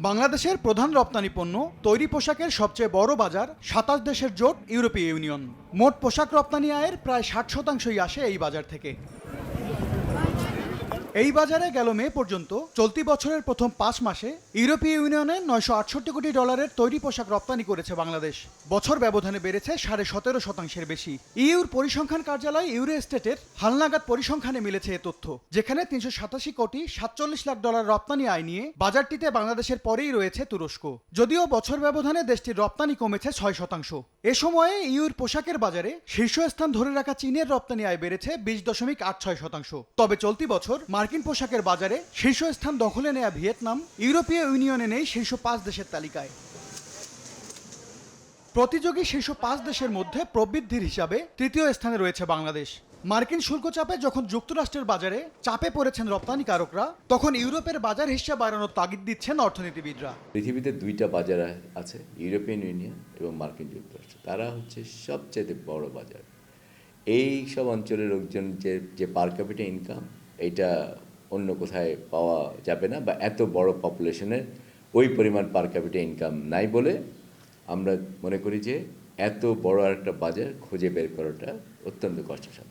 বাংলাদেশের প্রধান রপ্তানি পণ্য তৈরি পোশাকের সবচেয়ে বড় বাজার ২৭ দেশের জোট ইউরোপীয় ইউনিয়ন। মোট পোশাক রপ্তানি আয়ের প্রায় ৬০% আসে এই বাজার থেকে। এই বাজারে গেল মে পর্যন্ত চলতি বছরের প্রথম ৫ মাসে ইউরোপীয় ইউনিয়নে $৯৬৮ কোটি তৈরি পোশাক রপ্তানি করেছে বাংলাদেশ। বছর ব্যবধানে বেড়েছে ১৭.৫% বেশি। ইউর পরিসংখ্যান কার্যালয় ইউরোস্টেটের হালনাগাদ পরিসংখ্যানে মিলেছে এ তথ্য, যেখানে $৩৮৭.৪৭ লাখ রপ্তানি আয় নিয়ে বাজারটিতে বাংলাদেশের পরেই রয়েছে তুরস্ক। যদিও বছর ব্যবধানে দেশটির রপ্তানি কমেছে ৬%। এ সময়ে ইউর পোশাকের বাজারে শীর্ষস্থান ধরে রাখা চীনের রপ্তানি আয় বেড়েছে ২০.৮৬%। তবে চলতি বছর মার্কিন পোশাকের বাজারে শীর্ষস্থান দখলে নেয়া ভিয়েতনাম ইউরোপীয় ইউনিয়নে নেই শীর্ষ ৫ দেশের তালিকায়। প্রতিযোগী শীর্ষ ৫ দেশের মধ্যে প্রবৃদ্ধির হিসাবে তৃতীয় স্থানে রয়েছে বাংলাদেশ। মার্কিন শুল্ক চাপে যখন যুক্তরাষ্ট্রের বাজারে চাপে পড়েছেন রপ্তানিকারকরা, তখন ইউরোপের বাজার হিসাব বাড়ানোর তাগিদ দিচ্ছেন অর্থনীতিবিদরা। পৃথিবীতে দুইটা বাজার আছে, ইউরোপিয়ান ইউনিয়ন এবং মার্কিন যুক্তরাষ্ট্র। তারা হচ্ছে সবচেয়ে বড় বাজার। এই সব অঞ্চলের লোকজন যে পার ক্যাপিটা ইনকাম, এটা অন্য কোথায় পাওয়া যাবে না, বা এত বড় পপুলেশনের ওই পরিমাণ পার ক্যাপিটা ইনকাম নাই বলে আমরা মনে করি যে এত বড় একটা বাজার খুঁজে বের করাটা অত্যন্ত কষ্টসাধ্য।